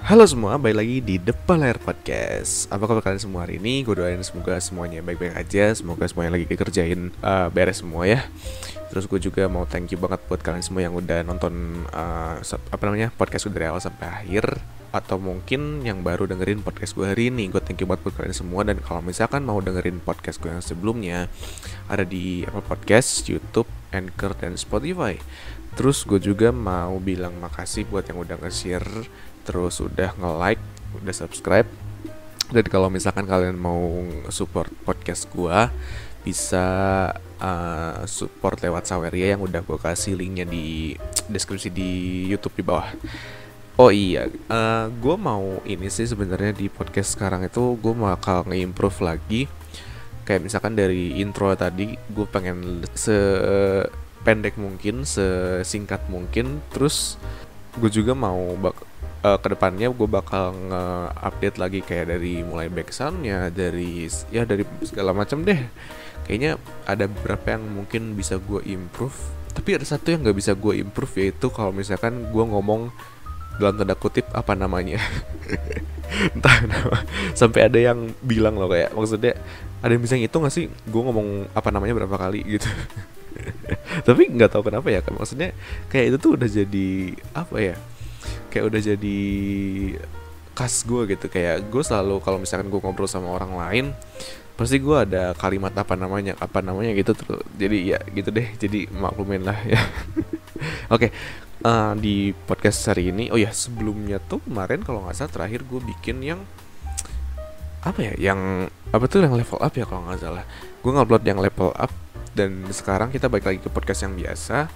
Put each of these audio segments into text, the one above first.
Halo semua, balik lagi di Depan Layar Podcast. Apa kabar kalian semua hari ini? Gue doain semoga semuanya baik-baik aja. Semoga semuanya lagi dikerjain beres semua ya. Terus gue juga mau thank you banget buat kalian semua yang udah nonton podcast gue dari awal sampai akhir. Atau mungkin yang baru dengerin podcast gue hari ini. Gue thank you banget buat kalian semua. Dan kalau misalkan mau dengerin podcast gue yang sebelumnya, ada di Apple Podcast, YouTube, Anchor, dan Spotify. Terus gue juga mau bilang makasih buat yang udah nge-share, terus udah nge-like, udah subscribe. Dan kalau misalkan kalian mau support podcast gue, bisa support lewat Saweria yang udah gue kasih linknya di deskripsi di YouTube di bawah. Oh iya, gue mau ini sih sebenarnya di podcast sekarang itu gue bakal nge-improve lagi. Kayak misalkan dari intro tadi, gue pengen sependek mungkin, sesingkat mungkin. Terus gue juga mau kedepannya gue bakal nge-update lagi kayak dari mulai backsoundnya, dari segala macam deh. Kayaknya ada beberapa yang mungkin bisa gue improve, tapi ada satu yang nggak bisa gue improve, yaitu kalau misalkan gue ngomong dalam tanda kutip apa namanya entah kenapa sampai ada yang bilang loh, kayak maksudnya ada yang bisa ngitung nggak sih gue ngomong apa namanya berapa kali gitu. Tapi nggak tahu kenapa ya, kan maksudnya kayak itu tuh udah jadi apa ya, kayak udah jadi khas gue gitu. Kayak gue selalu kalau misalkan gue ngobrol sama orang lain, pasti gue ada kalimat apa namanya gitu terus. Jadi ya gitu deh, jadi maklumin lah ya. Oke, di podcast hari ini, oh ya sebelumnya tuh kemarin kalau nggak salah terakhir gue bikin yang apa ya, yang apa tuh, yang level up ya kalau nggak salah. Gue ngupload yang level up, dan sekarang kita balik lagi ke podcast yang biasa.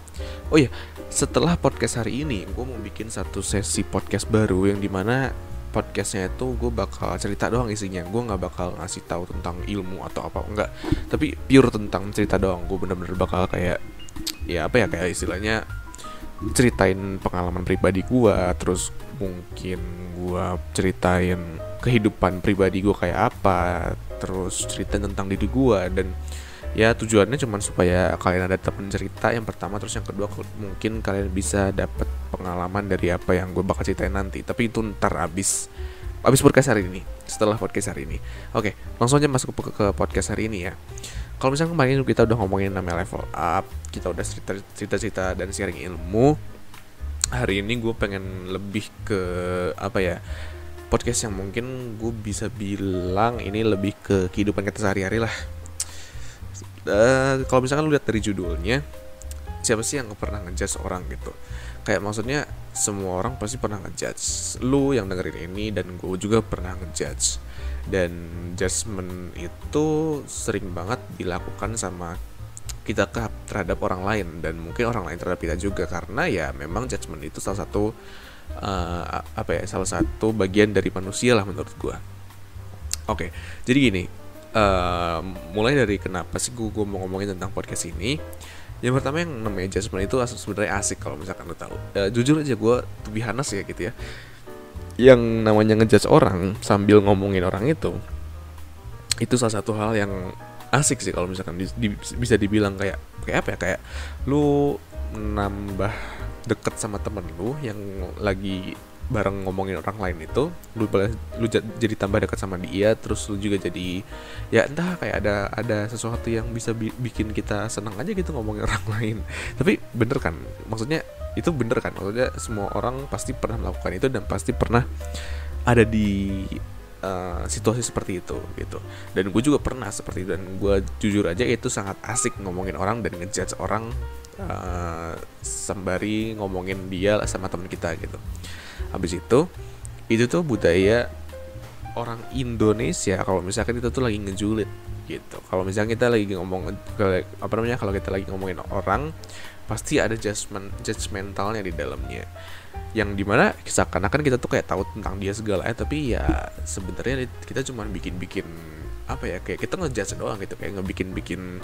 Oh ya, setelah podcast hari ini gue mau bikin satu sesi podcast baru yang dimana podcastnya itu gue bakal cerita doang isinya. Gue nggak bakal ngasih tahu tentang ilmu atau apa, enggak, tapi pure tentang cerita doang. Gue bener-bener bakal kayak ya apa ya, kayak istilahnya ceritain pengalaman pribadi gue, terus mungkin gue ceritain kehidupan pribadi gue kayak apa, terus ceritain tentang diri gue. Dan ya tujuannya cuma supaya kalian ada temen cerita yang pertama, terus yang kedua mungkin kalian bisa dapat pengalaman dari apa yang gue bakal ceritain nanti. Tapi itu ntar abis podcast hari ini, setelah podcast hari ini. Oke, langsung aja masuk ke podcast hari ini ya. Kalau misalnya kemarin kita udah ngomongin namanya level up, kita udah cerita-cerita dan sharing ilmu. Hari ini gue pengen lebih ke apa ya, podcast yang mungkin gue bisa bilang ini lebih ke kehidupan kita sehari-hari lah. Kalau misalkan lu lihat dari judulnya, siapa sih yang pernah ngejudge orang gitu? Kayak maksudnya semua orang pasti pernah ngejudge. Lu yang dengerin ini dan gue juga pernah ngejudge. Dan judgement itu sering banget dilakukan sama kita terhadap orang lain, dan mungkin orang lain terhadap kita juga, karena ya memang judgement itu salah satu salah satu bagian dari manusia lah menurut gue. Oke, jadi gini, mulai dari kenapa sih gue mau ngomongin tentang podcast ini. Yang pertama, yang namanya judgement itu sebenarnya asik kalau misalkan lo tahu. Jujur aja, gue to be honest ya gitu ya, yang namanya ngejudge orang sambil ngomongin orang itu salah satu hal yang asik sih kalau misalkan bisa dibilang kayak apa ya, kayak lu nambah deket sama temen lu yang lagi bareng ngomongin orang lain itu, lu jadi tambah dekat sama dia. Terus lu juga jadi ya entah, kayak ada sesuatu yang bisa bikin kita senang aja gitu ngomongin orang lain. Tapi bener kan, maksudnya itu bener kan, maksudnya semua orang pasti pernah melakukan itu dan pasti pernah ada di situasi seperti itu gitu. Dan gue juga pernah seperti itu, dan gue jujur aja itu sangat asik ngomongin orang dan ngejudge orang sembari ngomongin dia sama teman kita gitu. Habis itu tuh budaya orang Indonesia kalau misalkan kita tuh lagi ngejulit gitu. Kalau misalnya kita lagi ngomong kalau kita lagi ngomongin orang, pasti ada judgmentalnya di dalamnya, yang dimana seakan-akan kita tuh kayak tahu tentang dia segala tapi ya sebenarnya kita cuma bikin apa ya, kayak kita ngejudge doang gitu, kayak ngebikin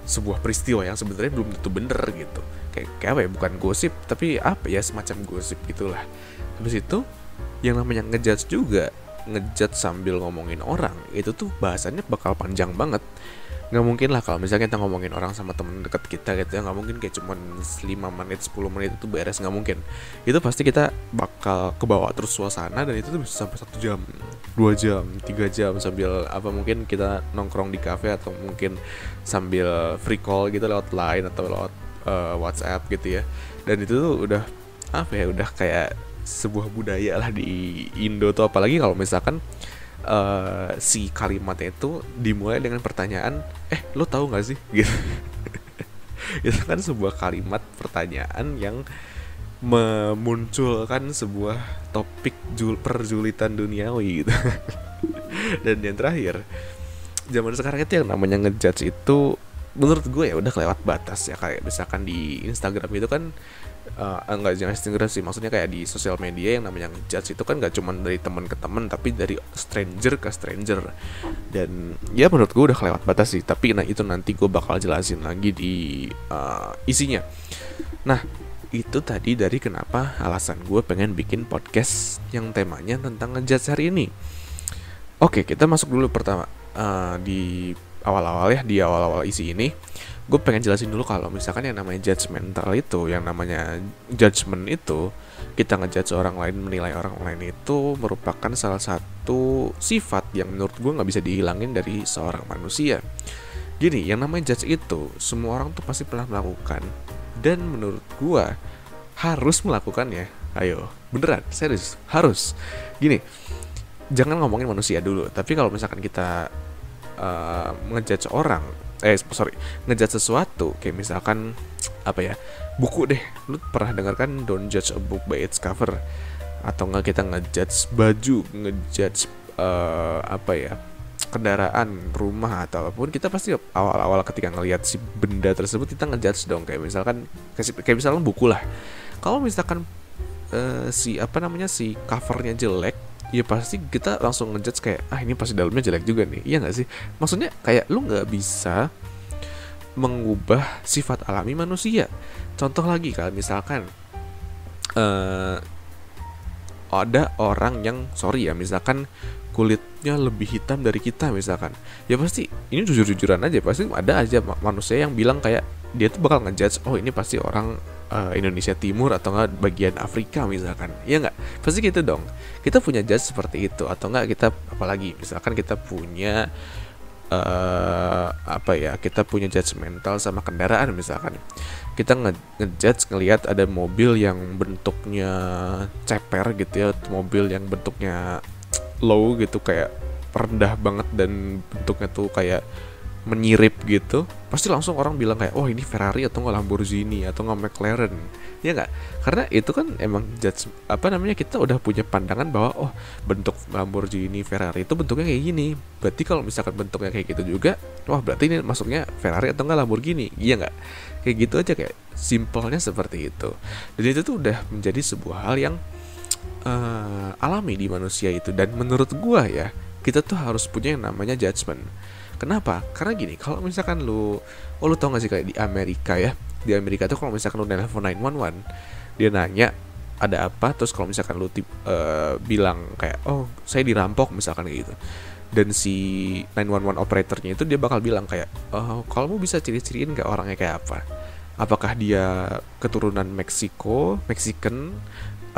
sebuah peristiwa yang sebenarnya belum tentu bener gitu. Kayak apa ya, bukan gosip tapi apa ya, semacam gosip gitulah. Habis itu yang namanya ngejudge sambil ngomongin orang itu tuh bahasanya bakal panjang banget. nggak mungkin lah kalau misalnya kita ngomongin orang sama temen deket kita gitu ya, nggak mungkin kayak cuman 5 menit 10 menit itu beres, nggak mungkin. Itu pasti kita bakal kebawa terus suasana, dan itu tuh bisa sampai 1 jam 2 jam 3 jam sambil apa, mungkin kita nongkrong di cafe atau mungkin sambil free call gitu lewat line atau lewat WhatsApp gitu ya. Dan itu tuh udah apa ya, udah kayak sebuah budaya lah di Indo tuh, apalagi kalau misalkan si kalimatnya itu dimulai dengan pertanyaan, lo tahu nggak sih gitu. Itu kan sebuah kalimat pertanyaan yang memunculkan sebuah topik perjulitan duniawi gitu. Dan yang terakhir, zaman sekarang itu yang namanya ngejudge itu menurut gue ya udah kelewat batas ya. Kayak misalkan di Instagram itu kan enggak, jangan Instagram sih, maksudnya kayak di sosial media yang namanya ngejudge itu kan gak cuma dari teman ke teman, tapi dari stranger ke stranger. Dan ya menurut gue udah kelewat batas sih, tapi nah itu nanti gue bakal jelasin lagi di isinya. Nah itu tadi dari kenapa alasan gue pengen bikin podcast yang temanya tentang ngejudge hari ini. Oke, kita masuk dulu pertama di awal-awal ya, di awal-awal isi ini gue pengen jelasin dulu kalau misalkan yang namanya judgmental itu, yang namanya judgment itu, kita ngejudge orang lain, menilai orang lain, itu merupakan salah satu sifat yang menurut gue gak bisa dihilangin dari seorang manusia. Gini, yang namanya judge itu semua orang tuh pasti pernah melakukan, dan menurut gue harus melakukannya. Ayo, beneran, serius, harus. Gini, jangan ngomongin manusia dulu, tapi kalau misalkan kita ngejudge orang, ngejudge sesuatu, kayak misalkan apa ya, buku deh, lu pernah dengar kan don't judge a book by its cover, atau nggak kita ngejudge baju, ngejudge apa ya, kendaraan, rumah, atau apapun, kita pasti awal-awal ketika ngelihat si benda tersebut kita ngejudge dong. Kayak misalkan buku lah, kalau misalkan si covernya jelek, ya pasti kita langsung ngejudge kayak, ini pasti dalamnya jelek juga nih, iya nggak sih? Maksudnya kayak lu nggak bisa mengubah sifat alami manusia. Contoh lagi, kalau misalkan ada orang yang misalkan kulitnya lebih hitam dari kita misalkan, ya pasti ini jujur-jujuran aja, pasti ada aja manusia yang bilang kayak dia tuh bakal ngejudge, ini pasti orang Indonesia Timur atau enggak bagian Afrika misalkan, ya enggak, pasti gitu dong. Kita punya judge seperti itu, atau enggak kita apalagi misalkan kita punya kita punya judgmental sama kendaraan. Misalkan kita ngejudge ngelihat ada mobil yang bentuknya ceper gitu ya, mobil yang bentuknya low gitu, kayak rendah banget dan bentuknya tuh kayak menyirip gitu, pasti langsung orang bilang kayak, ini Ferrari atau nggak Lamborghini atau nggak McLaren, ya nggak? Karena itu kan emang judge kita udah punya pandangan bahwa bentuk Lamborghini, Ferrari itu bentuknya kayak gini, berarti kalau misalkan bentuknya kayak gitu juga, berarti ini masuknya Ferrari atau nggak Lamborghini, iya nggak? Kayak gitu aja, kayak simpelnya seperti itu. Dan itu tuh udah menjadi sebuah hal yang alami di manusia itu. Dan menurut gua ya, kita tuh harus punya yang namanya judgment. Kenapa? Karena gini, kalau misalkan lu tau gak sih kayak di Amerika ya, di Amerika tuh kalau misalkan lu nelfon 911, dia nanya ada apa, terus kalau misalkan lu bilang kayak, saya dirampok misalkan kayak gitu, dan si 911 operatornya itu dia bakal bilang kayak, kalau mau bisa ciri-ciriin gak orangnya kayak apa, apakah dia keturunan Mexican,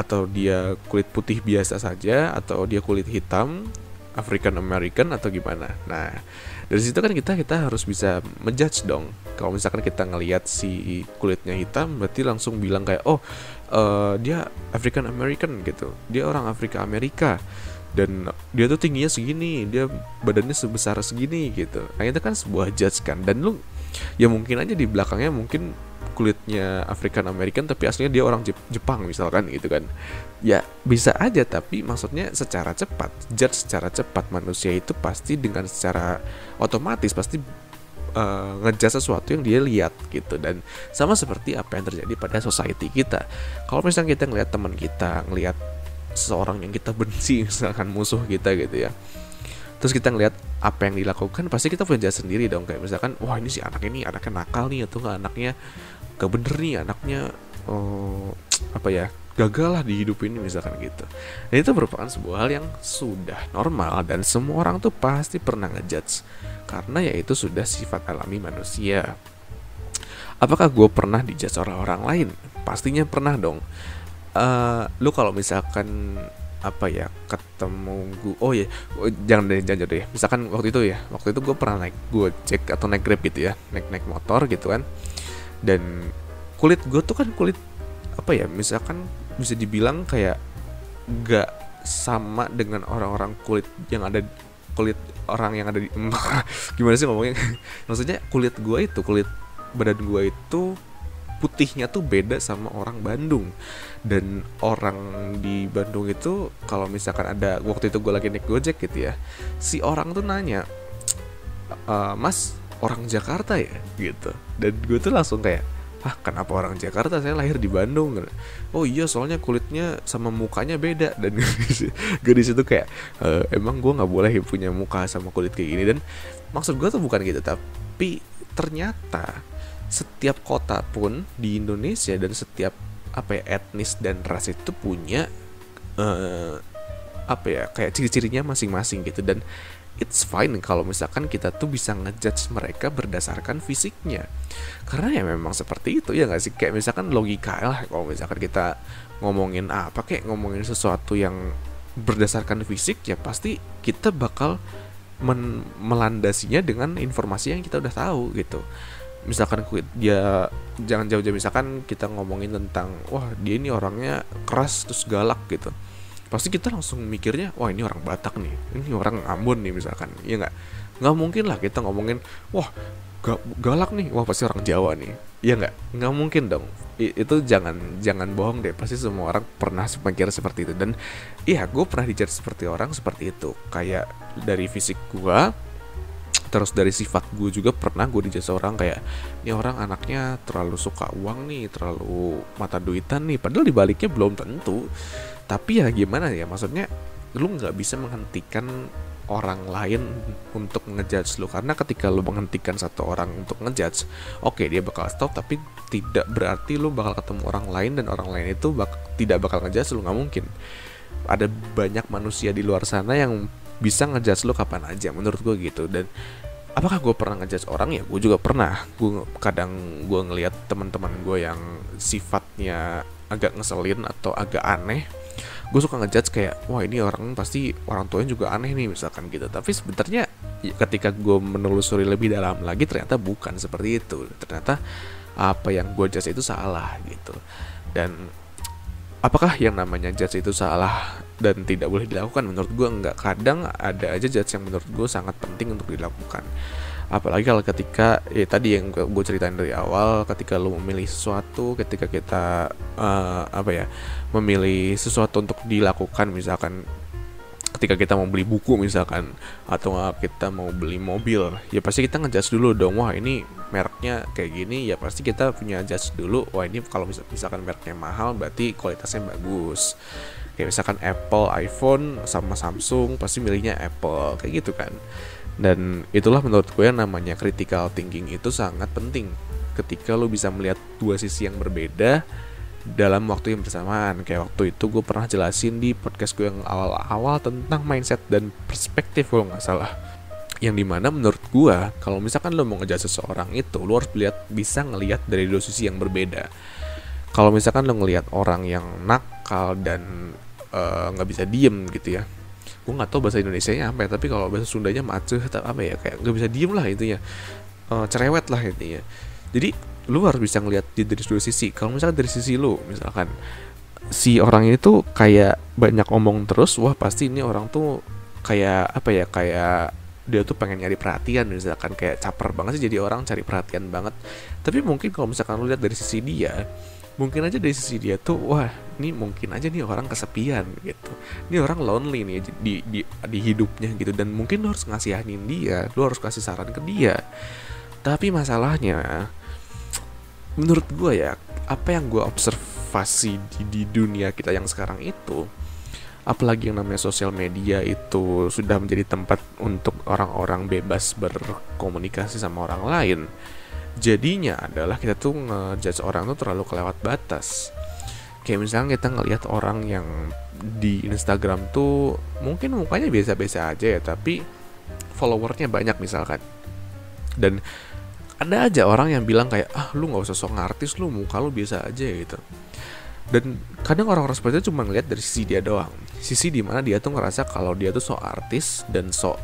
atau dia kulit putih biasa saja, atau dia kulit hitam African American, atau gimana. Nah dari situ kan kita harus bisa menjudge dong. Kalau misalkan kita ngelihat si kulitnya hitam, berarti langsung bilang kayak, dia African American gitu, dia orang Afrika Amerika, dan dia tuh tingginya segini, dia badannya sebesar segini gitu. Nah itu kan sebuah judge kan. Dan lu ya mungkin aja di belakangnya mungkin kulitnya African American tapi aslinya dia orang Jepang misalkan gitu kan, ya bisa aja. Tapi maksudnya secara cepat, judge secara cepat, manusia itu pasti dengan secara otomatis pasti ngejudge sesuatu yang dia lihat gitu. Dan sama seperti apa yang terjadi pada society kita. Kalau misalnya kita ngelihat teman kita, ngelihat seseorang yang kita benci, misalkan musuh kita gitu ya, terus kita ngelihat apa yang dilakukan, pasti kita punya judge sendiri dong. Kayak misalkan, ini si anaknya nakal nih, atau nggak anaknya gak bener nih, anaknya gagal lah di hidup ini misalkan gitu. Dan itu merupakan sebuah hal yang sudah normal dan semua orang tuh pasti pernah ngejudge, karena ya itu sudah sifat alami manusia. Apakah gue pernah dijudge orang lain? Pastinya pernah dong. Lu kalau misalkan apa ya, ketemu gue, oh ya, jangan deh, misalkan waktu itu gue pernah naik Gojek atau naik Grab gitu ya, naik motor gitu kan, dan kulit gue tuh kan kulit apa ya, misalkan bisa dibilang kayak gak sama dengan orang-orang kulit yang ada, kulit orang yang ada di gimana sih ngomongnya maksudnya kulit badan gue itu putihnya tuh beda sama orang Bandung. Dan orang di Bandung itu kalau misalkan ada, waktu itu gue lagi naik Gojek gitu ya, si orang tuh nanya, Mas orang Jakarta ya gitu. Dan gue tuh langsung kayak, kenapa orang Jakarta, saya lahir di Bandung. Oh iya, soalnya kulitnya sama mukanya beda. Dan gue di situ kayak, emang gue nggak boleh punya muka sama kulit kayak gini. Dan maksud gue tuh bukan gitu, tapi ternyata setiap kota pun di Indonesia dan setiap etnis dan ras itu punya kayak ciri-cirinya masing-masing gitu. Dan it's fine kalau misalkan kita tuh bisa ngejudge mereka berdasarkan fisiknya, karena ya memang seperti itu ya nggak sih. Kayak misalkan logika lah, kalau misalkan kita ngomongin kayak ngomongin sesuatu yang berdasarkan fisik, ya pasti kita bakal melandasinya dengan informasi yang kita udah tahu gitu. Misalkan dia jangan jauh-jauh, misalkan kita ngomongin tentang wah dia ini orangnya keras terus galak gitu, pasti kita langsung mikirnya wah ini orang Batak nih, ini orang Ambon nih misalkan. Ya nggak mungkin lah kita ngomongin wah galak nih, wah pasti orang Jawa nih. Ya nggak mungkin dong. Itu jangan bohong deh, pasti semua orang pernah mikir seperti itu. Dan iya, gue pernah dijudge seperti orang seperti itu, kayak dari fisik gue, terus dari sifat gue juga pernah gue dijudge orang kayak, ini orang anaknya terlalu suka uang nih, terlalu mata duitan nih, padahal dibaliknya belum tentu. Tapi ya gimana ya, maksudnya lu nggak bisa menghentikan orang lain untuk ngejudge lu, karena ketika lu menghentikan satu orang untuk ngejudge, oke, dia bakal stop, tapi tidak berarti lu bakal ketemu orang lain dan orang lain itu tidak bakal ngejudge lu. Nggak mungkin. Ada banyak manusia di luar sana yang bisa ngejudge lu kapan aja, menurut gue gitu. Dan apakah gue pernah ngejudge orang? Ya gue juga pernah. Kadang gue ngelihat teman-teman gue yang sifatnya agak ngeselin atau agak aneh, gue suka ngejudge kayak, wah ini orang pasti orang tuanya juga aneh nih misalkan gitu. Tapi sebenarnya ketika gue menelusuri lebih dalam lagi, ternyata bukan seperti itu. Ternyata apa yang gue judge itu salah gitu. Dan apakah yang namanya judge itu salah dan tidak boleh dilakukan? Menurut gue enggak. Kadang ada aja judge yang menurut gue sangat penting untuk dilakukan. Apalagi kalau ketika tadi yang gue ceritain dari awal, ketika lo memilih sesuatu, ketika kita memilih sesuatu untuk dilakukan, misalkan ketika kita mau beli buku misalkan, atau kita mau beli mobil, ya pasti kita ngejudge dulu dong. Wah ini mereknya kayak gini, ya pasti kita punya judge dulu. Wah ini kalau misalkan mereknya mahal, berarti kualitasnya bagus. Kayak misalkan Apple, iPhone sama Samsung, pasti milihnya Apple, kayak gitu kan. Dan itulah menurut gue yang namanya critical thinking itu sangat penting. Ketika lo bisa melihat dua sisi yang berbeda dalam waktu yang bersamaan. Kayak waktu itu gue pernah jelasin di podcast gue yang awal-awal tentang mindset dan perspektif kalau nggak salah. Yang dimana menurut gue, kalau misalkan lo mau ngejudge seseorang itu, lo harus bisa ngelihat dari dua sisi yang berbeda. Kalau misalkan lo ngelihat orang yang nakal dan nggak bisa diem gitu ya, gue nggak tahu bahasa Indonesianya apa ya, tapi kalau bahasa Sundanya maceh atau apa ya, kayak nggak bisa diem lah intinya, cerewet lah intinya. Jadi lu harus bisa ngelihat dari dua sisi. Kalau misalkan dari sisi lu, misalkan si orang ini tuh kayak banyak omong terus, wah pasti ini orang tuh kayak kayak dia tuh pengen nyari perhatian, misalkan kayak caper banget sih, jadi orang cari perhatian banget. Tapi mungkin kalau misalkan lu lihat dari sisi dia, mungkin aja dari sisi dia tuh, wah ini mungkin aja nih orang kesepian gitu, ini orang lonely nih di hidupnya gitu, dan mungkin lu harus ngasihanin dia, lu harus kasih saran ke dia. Tapi masalahnya, menurut gue ya, apa yang gue observasi di dunia kita yang sekarang itu, apalagi yang namanya sosial media itu sudah menjadi tempat untuk orang-orang bebas berkomunikasi sama orang lain. Jadinya adalah kita tuh ngejudge orang tuh terlalu kelewat batas. Kayak misalnya kita ngelihat orang yang di Instagram tuh mungkin mukanya biasa-biasa aja ya, tapi followernya banyak misalkan. Dan ada aja orang yang bilang kayak, lu nggak usah sok ngartis, lu muka lu biasa aja gitu. Dan kadang orang-orang seperti itu cuma ngeliat dari sisi dia doang, sisi dimana dia tuh ngerasa kalau dia tuh sok artis dan sok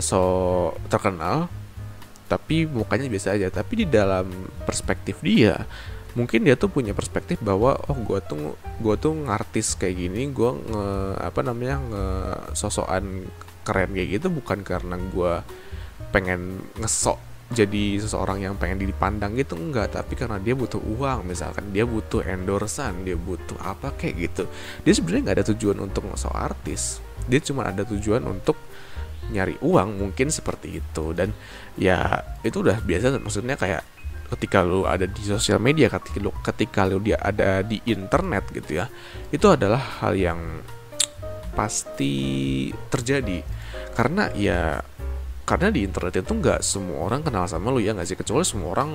sok terkenal, tapi mukanya biasa aja. Tapi di dalam perspektif dia, mungkin dia tuh punya perspektif bahwa gue tuh ngartis kayak gini, gue nge sosokan keren kayak gitu bukan karena gue pengen ngesok jadi seseorang yang pengen dipandang gitu, enggak, tapi karena dia butuh uang, misalkan dia butuh endorsan, dia butuh apa kayak gitu. Dia sebenarnya nggak ada tujuan untuk ngesok artis, dia cuma ada tujuan untuk nyari uang, mungkin seperti itu. Dan ya itu udah biasa, maksudnya kayak ketika lu ada di sosial media, ketika lu dia ada di internet gitu ya, itu adalah hal yang pasti terjadi. Karena di internet itu nggak semua orang kenal sama lu, ya nggak sih, kecuali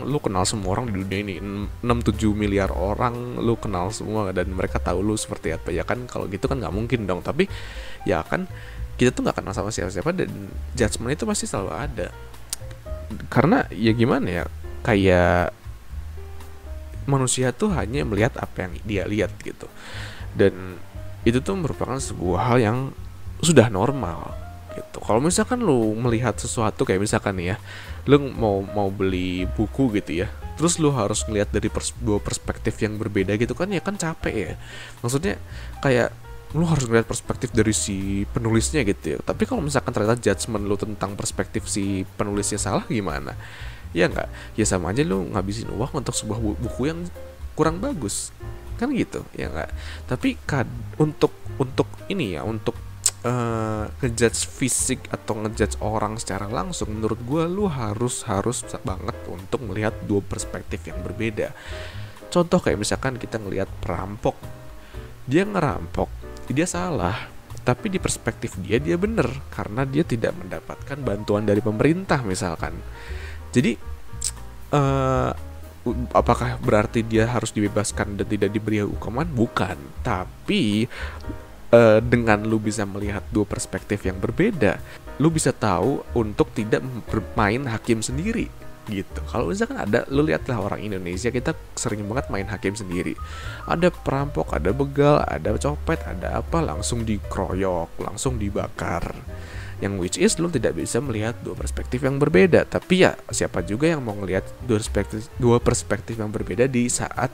lu kenal semua orang di dunia ini, 6-7 miliar orang lu kenal semua dan mereka tahu lu seperti apa, ya kan. Kalau gitu kan nggak mungkin dong. Tapi ya kan kita tuh nggak kenal sama siapa-siapa dan judgement itu pasti selalu ada. Karena ya gimana ya, kayak manusia tuh hanya melihat apa yang dia lihat gitu, dan itu tuh merupakan sebuah hal yang sudah normal gitu. Kalau misalkan lu melihat sesuatu kayak misalkan nih ya, lu mau beli buku gitu ya, terus lu harus ngelihat dari dua perspektif yang berbeda gitu kan, ya kan capek ya. Maksudnya kayak lu harus ngeliat perspektif dari si penulisnya gitu ya. Tapi kalau misalkan ternyata judgement lu tentang perspektif si penulisnya salah, gimana? Ya enggak, ya sama aja lu ngabisin uang untuk sebuah buku yang kurang bagus kan gitu, ya enggak. Tapi untuk ini ya, untuk ngejudge fisik atau ngejudge orang secara langsung, menurut gue lu harus banget untuk melihat dua perspektif yang berbeda. Contoh kayak misalkan kita ngelihat perampok, dia ngerampok, dia salah, tapi di perspektif dia bener karena dia tidak mendapatkan bantuan dari pemerintah misalkan. Jadi apakah berarti dia harus dibebaskan dan tidak diberi hukuman? Bukan. Tapi dengan lu bisa melihat dua perspektif yang berbeda, lu bisa tahu untuk tidak bermain hakim sendiri gitu. Kalau misalkan lu lihatlah orang Indonesia, kita sering banget main hakim sendiri. Ada perampok, ada begal, ada copet, ada apa, langsung dikeroyok, langsung dibakar. Yang which is lu tidak bisa melihat dua perspektif yang berbeda. Tapi ya siapa juga yang mau ngelihat dua perspektif yang berbeda di saat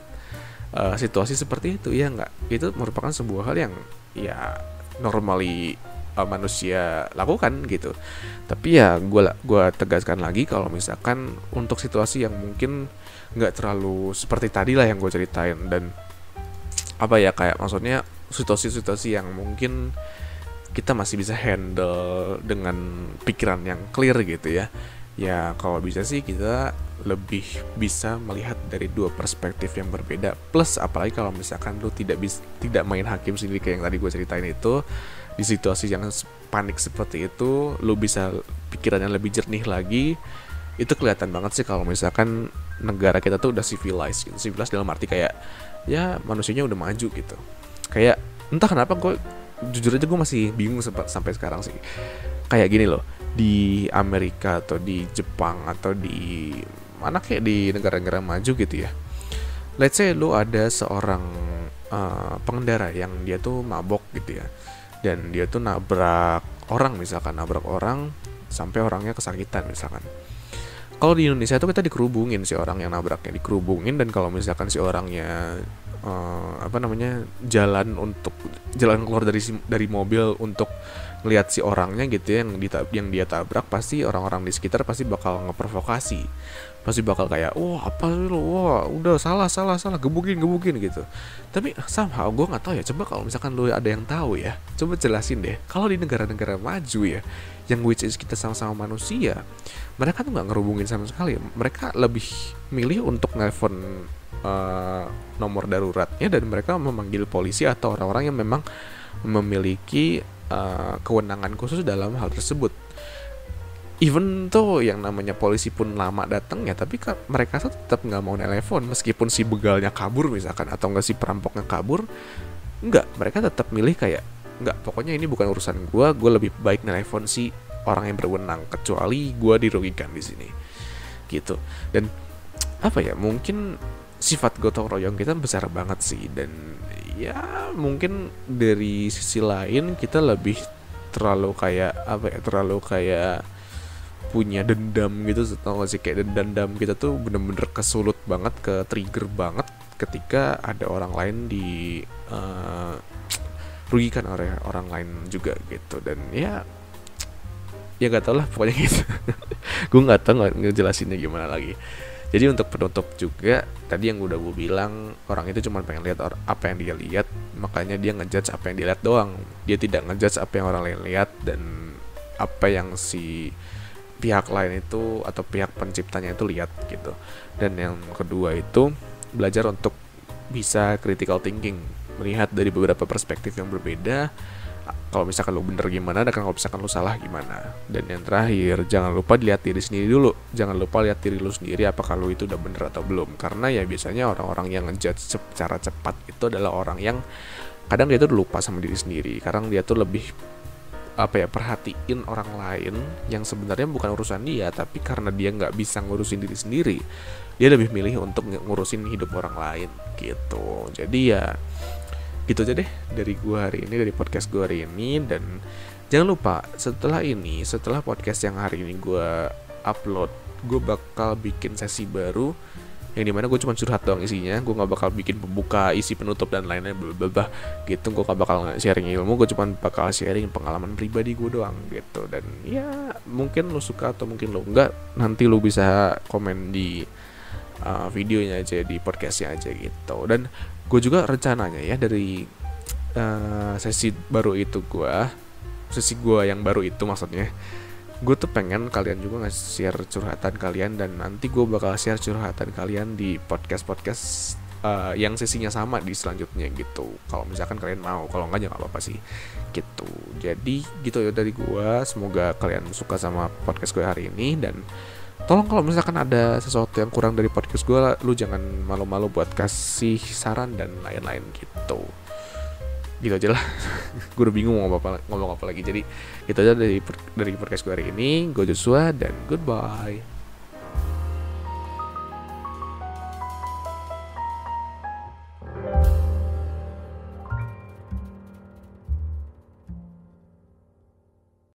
situasi seperti itu, ya enggak? Itu merupakan sebuah hal yang ya normally manusia lakukan gitu. Tapi ya gue tegaskan lagi, kalau misalkan untuk situasi yang mungkin nggak terlalu seperti tadi lah yang gue ceritain, dan apa ya, kayak maksudnya situasi-situasi yang mungkin kita masih bisa handle dengan pikiran yang clear gitu ya. Ya kalau bisa sih kita lebih bisa melihat dari dua perspektif yang berbeda. Plus apalagi kalau misalkan lu tidak main hakim sendiri kayak yang tadi gue ceritain itu, di situasi yang panik seperti itu lu bisa pikirannya lebih jernih lagi. Itu kelihatan banget sih kalau misalkan negara kita tuh udah civilized gitu. Civilized dalam arti kayak ya manusianya udah maju gitu. Kayak entah kenapa gue jujur aja gue masih bingung sampai sekarang sih. Kayak gini loh, di Amerika atau di Jepang atau di mana kayak di negara-negara maju gitu ya, let's say lu ada seorang pengendara yang dia tuh mabok gitu ya, dan dia tuh nabrak orang sampai orangnya kesakitan misalkan. Kalau di Indonesia tuh kita dikerubungin, si orang yang nabraknya dikerubungin, dan kalau misalkan si orangnya jalan keluar dari mobil untuk ngelihat si orangnya gitu ya, yang dia tabrak, pasti orang-orang di sekitar pasti bakal ngeprovokasi, pasti bakal kayak apa lu, udah salah gebukin gitu. Tapi somehow gue nggak tahu ya, coba kalau misalkan lu ada yang tahu ya, coba jelasin deh, kalau di negara-negara maju ya, yang which is kita sama-sama manusia, mereka tuh nggak ngerubungin sama sekali. Mereka lebih milih untuk nelpon nomor daruratnya, dan mereka memanggil polisi atau orang-orang yang memang memiliki kewenangan khusus dalam hal tersebut. even tuh yang namanya polisi pun lama datang ya, tapi mereka tuh tetap nggak mau nelpon meskipun si begalnya kabur misalkan, atau nggak si perampoknya kabur. Nggak, mereka tetap milih kayak nggak, pokoknya ini bukan urusan gue lebih baik nelpon si orang yang berwenang, kecuali gue dirugikan di sini gitu. Dan apa ya, mungkin sifat gotong royong kita besar banget sih, dan ya mungkin dari sisi lain kita lebih terlalu kayak apa ya, terlalu kayak punya dendam gitu, tau gak sih, kayak dendam kita tuh bener-bener kesulut banget, ke trigger banget ketika ada orang lain di rugikan oleh orang lain juga gitu. Dan ya nggak tau lah pokoknya gitu. Gue nggak tahu ngejelasinnya gimana lagi. Jadi untuk penutup juga, tadi yang udah gue bilang, orang itu cuma pengen lihat apa yang dia lihat, makanya dia ngejudge apa yang dia lihat doang. Dia tidak ngejudge apa yang orang lain lihat dan apa yang si pihak lain itu atau pihak penciptanya itu lihat gitu. Dan yang kedua itu belajar untuk bisa critical thinking, melihat dari beberapa perspektif yang berbeda. Kalau misalkan lu bener gimana, dan kalau misalkan lu salah gimana. Dan yang terakhir, jangan lupa dilihat diri sendiri dulu. Jangan lupa lihat diri lu sendiri, apakah lu itu udah bener atau belum. Karena ya biasanya orang-orang yang ngejudge secara cepat itu adalah orang yang kadang dia tuh lupa sama diri sendiri. Kadang dia tuh lebih perhatiin orang lain yang sebenarnya bukan urusan dia, tapi karena dia nggak bisa ngurusin diri sendiri, dia lebih milih untuk ngurusin hidup orang lain gitu. Jadi ya gitu aja deh dari gue hari ini, dari podcast gue hari ini. Dan jangan lupa setelah podcast yang hari ini gue upload, gue bakal bikin sesi baru yang dimana gue cuma curhat doang isinya. Gue gak bakal bikin pembuka, isi penutup dan lainnya blablabla gitu. Gue gak bakal sharing ilmu, gue cuma bakal sharing pengalaman pribadi gue doang gitu. Dan ya mungkin lo suka atau mungkin lo enggak, nanti lo bisa komen di videonya aja, di podcastnya aja gitu. Dan gue juga rencananya ya dari sesi gue yang baru itu maksudnya, gue tuh pengen kalian juga nge-share curhatan kalian, dan nanti gue bakal share curhatan kalian di podcast yang sesinya sama di selanjutnya gitu. Kalau misalkan kalian mau, kalau enggak ya nggak apa-apa sih gitu. Jadi gitu ya dari gue. Semoga kalian suka sama podcast gue hari ini, dan tolong kalau misalkan ada sesuatu yang kurang dari podcast gue, lu jangan malu-malu buat kasih saran dan lain-lain gitu. Gitu aja lah. Gue udah bingung ngomong apa lagi. Jadi gitu aja dari podcast gue hari ini. Gue Joshua dan goodbye.